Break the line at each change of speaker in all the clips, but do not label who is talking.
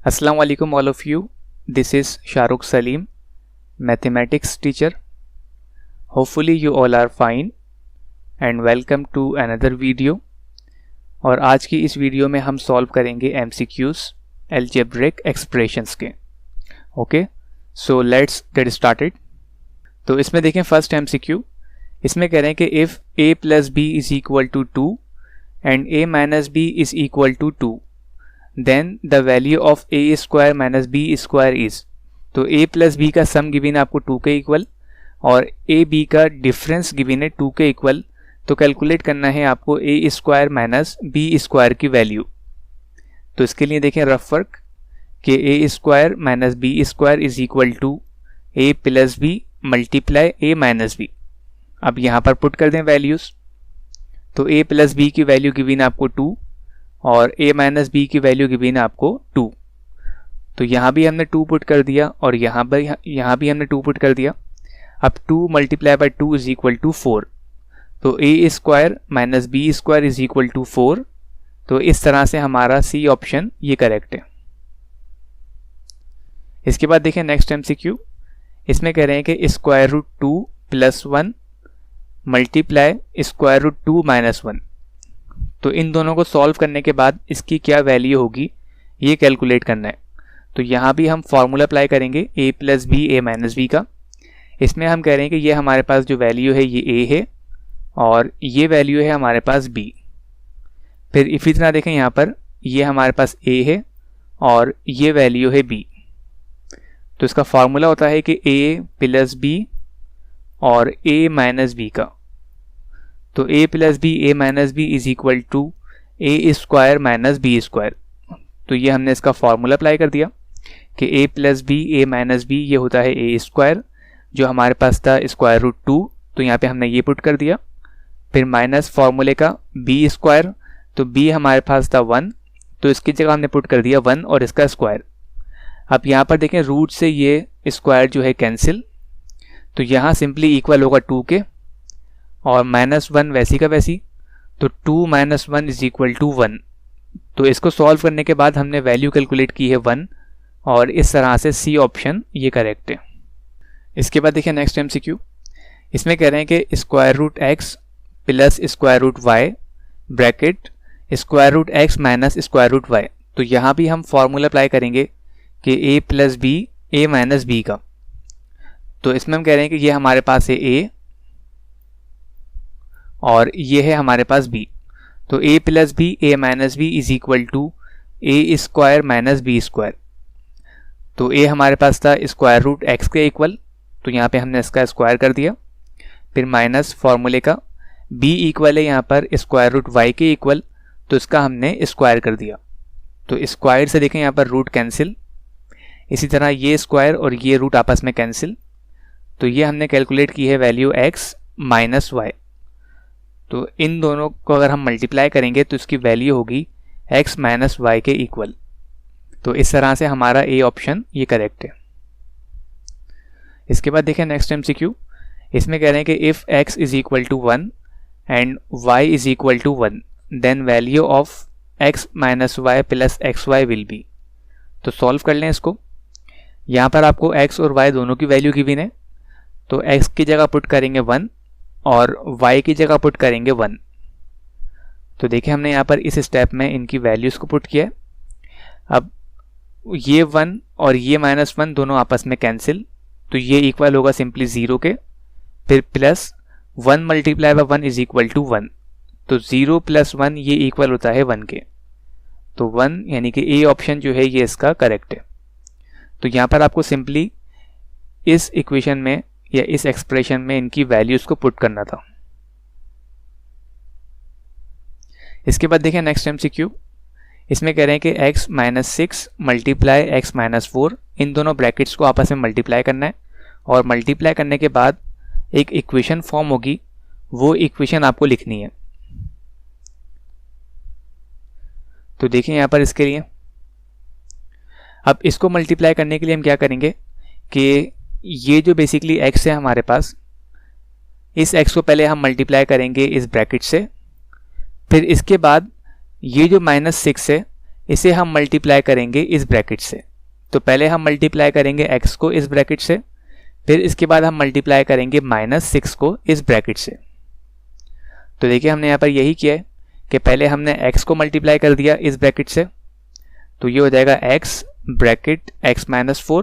Assalamu alaikum all of you. This is Shahrukh Salim, mathematics teacher. Hopefully you all are fine and welcome to another video. और आज की इस video में हम solve करेंगे MCQs algebraic expressions के. Okay, so let's get started. तो इसमें देखें फर्स्ट MCQ. इसमें कह रहे हैं कि if a plus b is equal to 2 and a minus b is equal to 2 then the value of a square minus b square is. तो a plus b का सम गिवन है आपको 2 के इक्वल और a b का difference given है 2 के equal. तो कैलकुलेट करना है आपको a square minus b square की वैल्यू. तो इसके लिए देखें रफ वर्क कि a square minus b square is equal to a plus b multiply a minus b. अब यहाँ पर पुट कर दें वैल्यूज़. तो a प्लस बी की वैल्यू गिवन है आपको 2 और a माइनस बी की वैल्यू गिवन है आपको 2. तो यहाँ भी हमने 2 पुट कर दिया और यहाँ भी हमने 2 पुट कर दिया. अब 2 multiply by 2 is equal to 4. तो a square minus b square is equal to 4. तो इस तरह से हमारा सी ऑप्शन ये करेक्ट है. इसके बाद देखें नेक्स्ट MCQ. इसमें कह रहे हैं कि square root 2 plus 1 multiply square root 2 minus 1. तो इन दोनों को सॉल्व करने के बाद इसकी क्या वैल्यू होगी ये कैलकुलेट करना है. तो यहाँ भी हम फॉर्मूला अप्लाई करेंगे a plus b a minus b का. इसमें हम कह रहे हैं कि ये हमारे पास जो वैल्यू है ये a है और ये वैल्यू है हमारे पास b. फिर इसी तरह देखें यहाँ पर ये हमारे पास a है और ये वैल्यू है b. तो इसका फॉर्मूला होता है कि a प्लस b और a माइनस बी का. तो a plus b a minus b is equal to a square minus b square. तो ये हमने इसका फॉर्मूला अप्लाई कर दिया कि a plus b a minus b ये होता है a स्क्वायर जो हमारे पास था स्क्वायर रूट 2. तो यहाँ पे हमने ये पुट कर दिया. फिर माइनस फॉर्मूले का b स्क्वायर. तो b हमारे पास था 1 तो इसकी जगह हमने पुट कर दिया 1 और इसका स्क्वायर. अब यहाँ पर देखें रूट से ये स्क्वायर जो है कैंसिल. तो यहाँ सिंपली इक्वल होगा 2 के और माइनस 1 वैसी का वैसी. तो 2 माइनस 1 इज इक्वल टू 1. तो इसको सॉल्व करने के बाद हमने वैल्यू कैलकुलेट की है 1 और इस तरह से सी ऑप्शन ये करेक्ट है. इसके बाद देखिए नेक्स्ट MCQ. इसमें कह रहे हैं कि square root x plus square root y bracket square root x minus square root y. तो यहाँ भी हम फॉर्मूला अप्लाई करेंगे कि a plus b a minus b का. तो इसमें हम कह रहे हैं कि ये हमारे पास है a और ये है हमारे पास b. तो a plus b a minus b is equal to a square minus b square. तो a हमारे पास था स्क्वायर रूट एक्स के इक्वल. तो यहाँ पे हमने इसका स्क्वायर कर दिया. फिर माइनस फॉर्मूले का b इक्वल है यहाँ पर स्क्वायर रूट वाई के इक्वल. तो इसका हमने स्क्वायर कर दिया. तो स्क्वायर से देखें यहाँ पर रूट कैंसिल. इसी तरह ये स्क्वायर और ये रूट आपस में कैंसिल. तो ये हमने कैलकुलेट की है वैल्यू x माइनस वाई. तो इन दोनों को अगर हम मल्टीप्लाई करेंगे तो इसकी वैल्यू होगी x माइनस वाई के इक्वल. तो इस तरह से हमारा ए ऑप्शन ये करेक्ट है. इसके बाद देखें नेक्स्ट MCQ. इसमें कह रहे हैं कि if x is equal to 1 and y is equal to 1 then value of x minus y plus x y will be. तो सॉल्व कर लें इसको. यहाँ पर आपको x और y दोनों की वैल्यू गिवन है. तो x की जगह पुट करेंगे 1 और y की जगह पुट करेंगे 1. तो देखिए हमने यहाँ पर इस स्टेप में इनकी वैल्यूज़ को पुट किया है. अब ये 1 और ये माइनस 1 दोनों आपस में कैंसिल. तो ये इक्वल होगा सिंपली 0 के. फिर plus 1 multiply by 1 is equal to 1. तो 0 प्लस 1 ये इक्वल होता है 1 के. तो 1 यानी कि ए ऑप्शन जो है ये इसका करेक्ट है. तो यहाँ पर आपको सिंपली इस इक्वेशन में या इस एक्सप्रेशन में इनकी वैल्यूज़ को पुट करना था. इसके बाद देखें नेक्स्ट MCQ. इसमें कह रहे हैं कि x minus 6 multiply x minus 4 इन दोनों ब्रैकेट्स को आपस में मल्टीप्लाई करना है और मल्टीप्लाई करने के बाद एक इक्वेशन फॉर्म होगी. वो इक्वेशन आपको लिखनी है. तो देखिए यहाँ पर इसके लिए अब इसको मल्टीप्लाई करने के लिए हम क्या करेंगे कि ये जो बेसिकली x है हमारे पास, इस x को पहले हम मल्टीप्लाई करेंगे इस ब्रैकेट से. फिर इसके बाद ये जो -6 है इसे हम मल्टीप्लाई करेंगे इस ब्रैकेट से। तो पहले हम मल्टीप्लाई करेंगे x को इस ब्रैकेट से, फिर इसके बाद हम मल्टीप्लाई करेंगे -6 को इस ब्रैकेट से। तो देखिए हमने यहाँ पर यही किया है कि पहले हमने x को मल्टीप्लाई कर दिया इस ब्रैकेट से, तो ये हो जाएगा x ब्रैकेट x -4,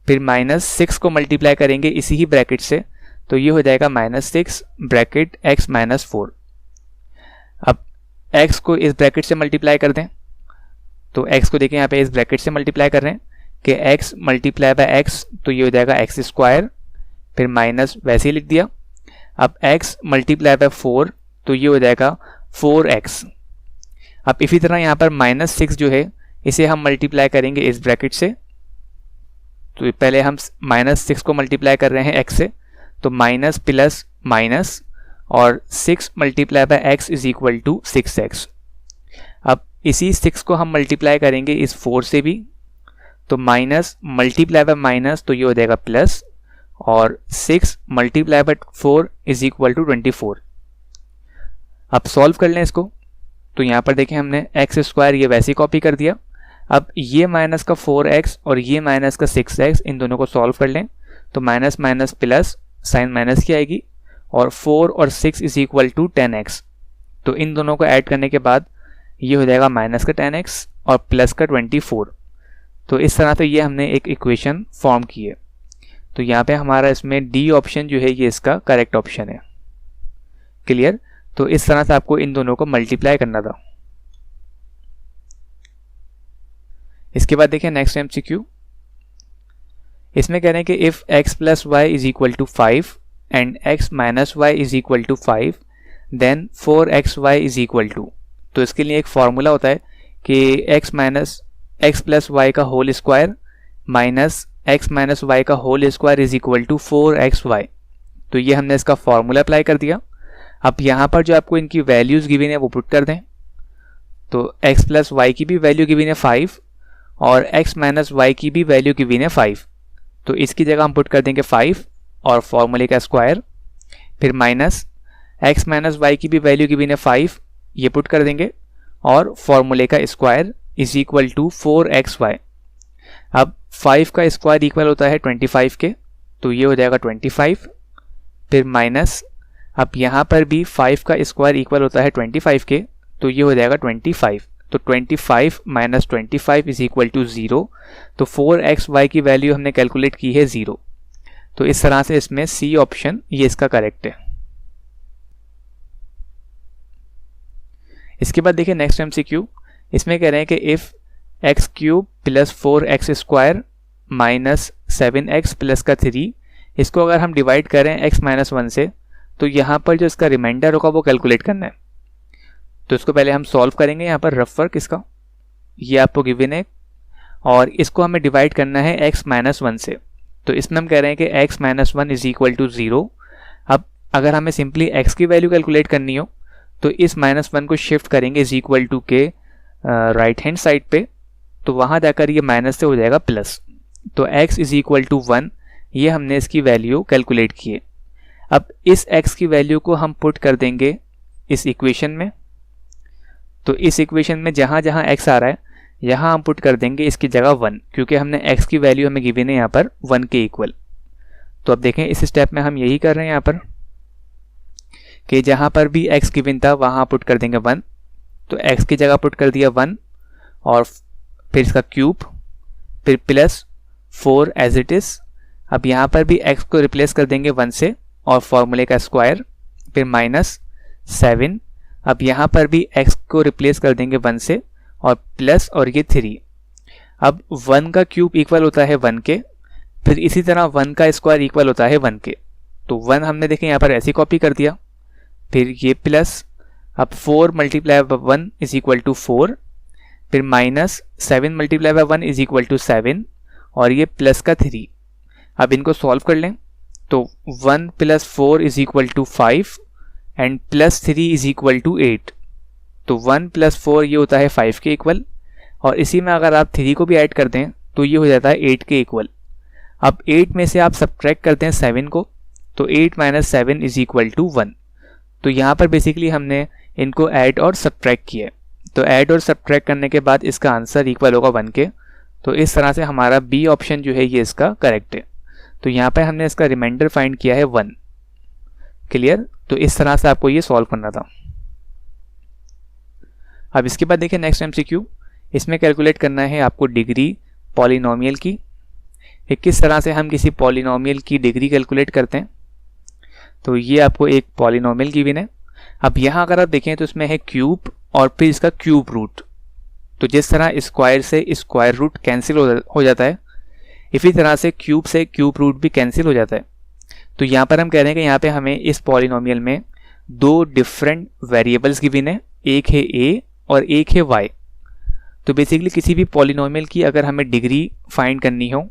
फिर -6 को मल्टीप्लाई करेंगे इसी ही ब्रैकेट से, तो ये हो जाएगा -6 ब्रैकेट x -4। अब x को इस ब्रैकेट से मल्टीप्लाई कर दें, तो x को देखिए यहाँ पे इस ब्रैकेट से मल्टीप्लाई कर रहे हैं कि x मल्टीप्लाई बाय x, तो ये हो जाएगा x², फिर माइनस वैसे ही लिख दिया। अब x मल्टीप्लाई बाय 4, तो ये हो जाएगा 4x। अब इसी तरह यहाँ पर -6 जो है इसे हम मल्टीप्लाई करेंगे इस ब्रैकेट से, तो पहले हम -6 को मल्टीप्लाई कर रहे हैं x से, तो माइनस प्लस माइनस और 6 multiply by x is equal to 6x। अब इसी 6 को हम मल्टीप्लाई करेंगे इस 4 से भी, तो माइनस मल्टीप्लाई बाय माइनस, तो ये हो जाएगा प्लस, और 6 multiply by 4 is equal to 24। अब सॉल्व कर लें इसको, तो यहाँ पर देखें हमने x² ये वैसे कॉपी कर दिया। अब ये माइनस का 4x और ये माइनस का 6x, इन दोनों को सॉल्व कर लें, तो minus minus plus, sign minus की आएगी, और 4 और 6 इज इक्वल टू 10x। तो इन दोनों को ऐड करने के बाद ये हो जाएगा माइनस का 10x और प्लस का 24। तो इस तरह से ये हमने एक इक्वेशन फॉर्म की है। तो यहाँ पे हमारा इसमें डी ऑप्शन जो है ये इसका करेक्ट ऑप्शन है। क्लियर? तो इस तरह से आपको इन दोनों को मल्टीप्लाई करना था। इसके बाद देखिए नेक्स्ट MCQ, इसमें कह रहे हैं कि if x + y is equal to 5 and x - y is equal to 5 then 4xy is equal to. तो इसके लिए एक फॉर्मूला होता है कि x + y का whole square minus x - y का whole square is equal to 4xy। तो ये हमने इसका फॉर्मूला अप्लाई कर दिया। अब यहाँ पर जो आपको इनकी वैल्यूज गिवन है वो पुट कर दें। तो x + y की भी वैल्यू गिवन है 5 और x - y की भी वैल्यू गिवन है 5। तो इसकी जगह हम पुट कर देंगे 5 और फॉर्मूले का स्क्वायर, फिर माइनस x - y की भी वैल्यू गिवन है 5, ये पुट कर देंगे, और फॉर्मूले का square is equal to 4xy। अब 5 का स्क्वायर इक्वल होता है 25 के, तो ये हो जाएगा 25, फिर माइनस, अब यहाँ पर भी 5 का स्क्वायर इक्वल होता है 25 के, तो ये हो जाएगा 25। तो 25 - 25 इज इक्वल टू 0। तो 4xy की वैल्यू हमने कैलकुलेट की है 0। तो इस तरह से इसमें सी ऑप्शन ये इसका करेक्ट है। इसके बाद देखिए नेक्स्ट MCQ, इसमें कह रहे हैं कि इफ x³ + 4x² - 7x + 3, इसको अगर हम डिवाइड करें x - 1 से, तो यहाँ पर जो इसका रिमाइंडर होगा वो कैलकुलेट करना है। तो इसको पहले हम सॉल्व करेंगे। यहाँ पर रफ वर्क इसका ये आपको गिवन है, और इसको हमें डिवाइड करना है x - 1 से। तो इसमें हम कह रहे हैं कि x - 1 इज इक्वल टू 0। अब अगर हमें सिंपली x की वैल्यू कैलकुलेट करनी हो, तो इस -1 को शिफ्ट करेंगे इज इक्वल टू के राइट हैंड साइड पे, तो वहाँ जाकर ये माइनस से हो जाएगा प्लस। तो x इज इक्वल टू 1, ये हमने इसकी वैल्यू कैलकुलेट की है। अब इस x की वैल्यू को हम पुट कर देंगे इस इक्वेशन में। तो इस इक्वेशन में जहाँ जहाँ x आ रहा है यहाँ हम पुट कर देंगे इसकी जगह 1, क्योंकि हमने x की वैल्यू हमें गिवन है यहाँ पर 1 के इक्वल। तो अब देखें इस स्टेप में हम यही कर रहे हैं यहाँ पर कि जहाँ पर भी x गिवन था वहाँ पुट कर देंगे 1। तो x की जगह पुट कर दिया 1, और फिर इसका क्यूब, फिर प्लस 4 एज इट इज़। अब यहाँ पर भी x को रिप्लेस कर देंगे 1 से, और फॉर्मूले का स्क्वायर, फिर माइनस 7। अब यहाँ पर भी x को रिप्लेस कर देंगे 1 से, और प्लस, और ये 3। अब 1 का क्यूब इक्वल होता है 1 के, फिर इसी तरह 1 का स्क्वायर इक्वल होता है 1 के। तो 1 हमने देखें यहाँ पर ऐसी कॉपी कर दिया, फिर ये प्लस, अब 4 multiply by 1 is equal to 4, फिर minus 7 multiply by 1 is equal to 7, और ये प्लस का 3। अब इनको सॉल्व कर लें, तो 1 + 4 is equal to 5 and +3 is equal to 8। तो 1 + 4 ये होता है 5 के इक्वल, और इसी में अगर आप 3 को भी ऐड कर दें तो ये हो जाता है 8 के इक्वल। अब 8 में से आप सब्ट्रैक्ट करते हैं 7 को, तो 8 - 7 इज इक्वल टू 1। तो यहाँ पर बेसिकली हमने इनको ऐड और सब्ट्रैक्ट किया है। तो ऐड और सब्ट्रैक्ट करने के बाद इसका आंसर इक्वल होगा 1 के। तो इस तरह से हमारा बी ऑप्शन जो है ये इसका करेक्ट है। तो यहाँ पे हमने इसका रिमाइंडर फाइंड किया है 1। क्लियर? तो इस तरह से आपको ये सॉल्व करना था। अब इसके बाद देखिए नेक्स्ट एमसीक्यू, इसमें कैलकुलेट करना है आपको डिग्री पॉलिनोमियल की। किस तरह से हम किसी पॉलिनोमियल की डिग्री कैलकुलेट करते हैं। तो ये आपको एक पॉलिनोमियल गिवन है। अब यहाँ अगर आप देखें तो इसमें है क्यूब और फिर इसका क्यूब रूट। तो जिस तरह स्क्वायर से स्क्वायर रूट कैंसिल हो जाता है, इसी तरह से क्यूब से क्यूब रूट भी कैंसिल हो जाता है। तो यहाँ पर हम कह रहे हैं कि यहाँ पे हमें इस पॉलिनोमियल में 2 डिफरेंट वेरिएबल्स गिवन है, एक है a और एक है y। तो बेसिकली किसी भी पॉलिनोमियल की अगर हमें डिग्री फाइंड करनी हो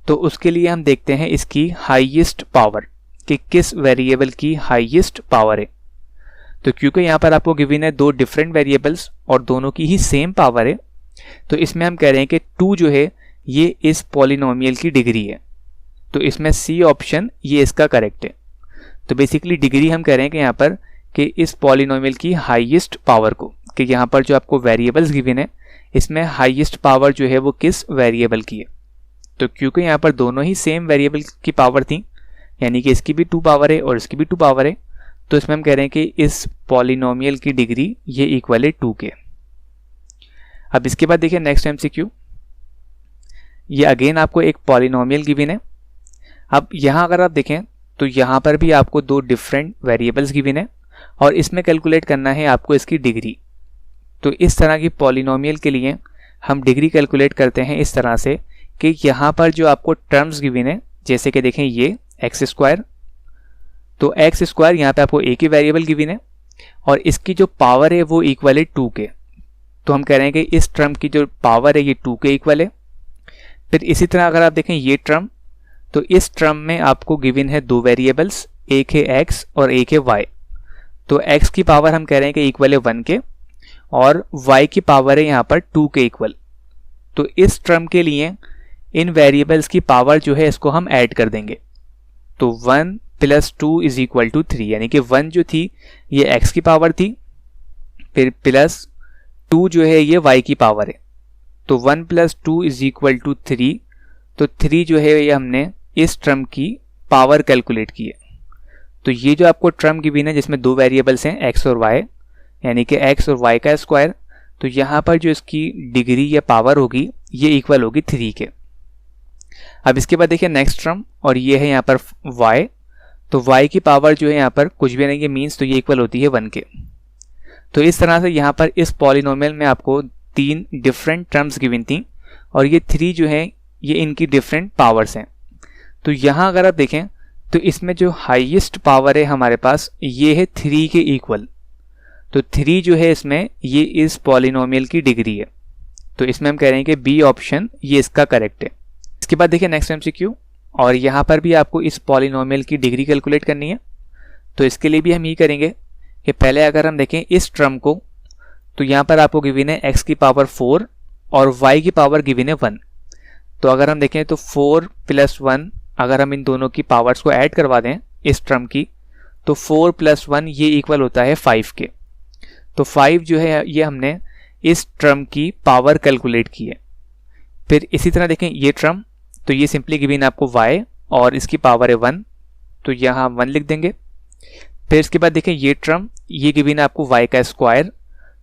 तो उसके लिए हम देखते हैं इसकी हाईएस्ट पावर, कि किस वेरिएबल की हाईएस्ट पावर है। तो क्योंकि यहाँ पर आपको गिवन है 2 डिफरेंट वेरिएबल्स और दोनों की ही सेम पावर है, तो इसमें हम कह रहे हैं कि 2 जो है ये इस पॉलिनोमियल की डिग्री है। तो इसमें सी ऑप्शन ये इसका करेक्ट है। तो बेसिकली डिग्री हम कह रहे हैं कि यहाँ पर कि इस पॉलिनोमियल की हाईएस्ट पावर को, कि यहाँ पर जो आपको वेरिएबल्स गिवन है इसमें हाईएस्ट पावर जो है वो किस वेरिएबल की है। तो क्योंकि यहाँ पर दोनों ही सेम वेरिएबल की पावर थी, यानी कि इसकी भी 2 पावर है और इसकी भी 2 पावर है, तो इसमें हम कह रहे हैं कि इस पॉलिनोमियल की डिग्री ये इक्वल है 2 के। अब इसके बाद देखिए नेक्स्ट एमसीक्यू, ये अगेन आपको एक पॉलिनोमियल गिवन है। अब यहाँ अगर आप देखें तो यहाँ पर भी आपको 2 डिफरेंट वेरिएबल्स गिवन है और इसमें कैलकुलेट करना है आपको इसकी डिग्री। तो इस तरह की पॉलिनोमियल के लिए हम डिग्री कैलकुलेट करते हैं इस तरह से कि यहाँ पर जो आपको टर्म्स गिवन है, जैसे कि देखें ये एक्स स्क्वायर, तो एक्स स्क्वायर यहाँ पे आपको एक ही वेरिएबल गिवन है और इसकी जो पावर है वो इक्वल है 2 के। तो हम कह रहे हैं कि इस टर्म की जो पावर है ये 2 के इक्वल है। फिर इसी तरह अगर आप देखें ये टर्म, तो इस टर्म में आपको गिवन है 2 वेरिएबल्स, एक है x और एक है y। तो x की पावर हम कह रहे हैं कि इक्वल है 1 के और y की पावर है यहाँ पर 2 के इक्वल। तो इस टर्म के लिए इन वेरिएबल्स की पावर जो है इसको हम ऐड कर देंगे। तो 1 + 2 = 3, यानी कि 1 जो थी ये x की पावर थी, फिर प्लस 2 जो है ये y की पावर है। तो 1 + 2 = 3। तो 3 जो है ये हमने इस टर्म की पावर कैलकुलेट की है। तो ये जो आपको टर्म गिवन है जिसमें 2 वेरिएबल्स हैं x और y, यानी कि x और y का स्क्वायर, तो यहाँ पर जो इसकी डिग्री या पावर होगी ये इक्वल होगी 3 के। अब इसके बाद देखिए नेक्स्ट टर्म, और ये है यहाँ पर y। तो y की पावर जो है यहाँ पर कुछ भी नहीं है, मीन्स तो ये इक्वल होती है 1 के। तो इस तरह से यहाँ पर इस पॉलिनोमियल में आपको 3 डिफरेंट टर्म्स गिवन थी और ये 3 जो है ये इनकी डिफरेंट पावर्स हैं। तो यहाँ अगर आप देखें तो इसमें जो हाईएस्ट पावर है हमारे पास ये है 3 के इक्वल। तो 3 जो है इसमें ये इस पॉलिनोमियल की डिग्री है। तो इसमें हम कह रहे हैं कि बी ऑप्शन ये इसका करेक्ट है। इसके बाद देखिए नेक्स्ट एमसीक्यू, और यहाँ पर भी आपको इस पॉलिनोमियल की डिग्री कैलकुलेट करनी है। तो इसके लिए भी हम ये करेंगे कि पहले अगर हम देखें इस टर्म को, तो यहाँ पर आपको गिवन है x की पावर 4 और y की पावर गिवन है 1। तो अगर हम देखें तो 4 + 1, अगर हम इन दोनों की पावर्स को ऐड करवा दें इस टर्म की, तो 4 + 1 ये इक्वल होता है 5 के। तो 5 जो है ये हमने इस टर्म की पावर कैलकुलेट की है। फिर इसी तरह देखें ये टर्म, तो ये सिंपली गिवन आपको y और इसकी पावर है 1, तो यहाँ 1 लिख देंगे। फिर इसके बाद देखें ये टर्म, ये गिवन आपको y का स्क्वायर,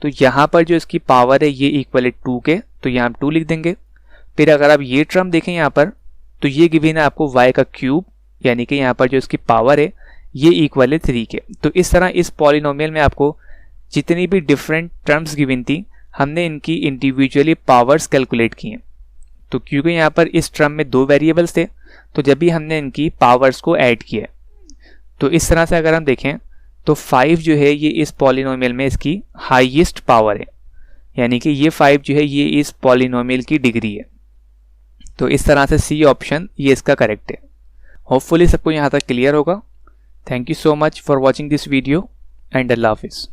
तो यहाँ पर जो इसकी पावर है ये इक्वल है 2 के, तो यहाँ हम 2 लिख देंगे। फिर अगर आप ये टर्म देखें यहाँ पर, तो ये गिवन है आपको y का क्यूब, यानी कि यहाँ पर जो इसकी पावर है ये इक्वल है 3 के। तो इस तरह इस पॉलिनोमियल में आपको जितनी भी डिफरेंट टर्म्स गिवन थी हमने इनकी इंडिविजुअली पावर्स कैलकुलेट की हैं। तो क्योंकि यहाँ पर इस टर्म में 2 वेरिएबल्स थे, तो जब भी हमने इनकी पावर्स को ऐड किया, तो इस तरह से अगर हम देखें तो 5 जो है ये इस पॉलिनोमियल में इसकी हाईएस्ट पावर है, यानी कि ये 5 जो है ये इस पॉलिनोमियल की डिग्री है। तो इस तरह से सी ऑप्शन ये इसका करेक्ट है। होपफुली सबको यहाँ तक क्लियर होगा। Thank you so much for watching this video and अल्लाह हाफिज़।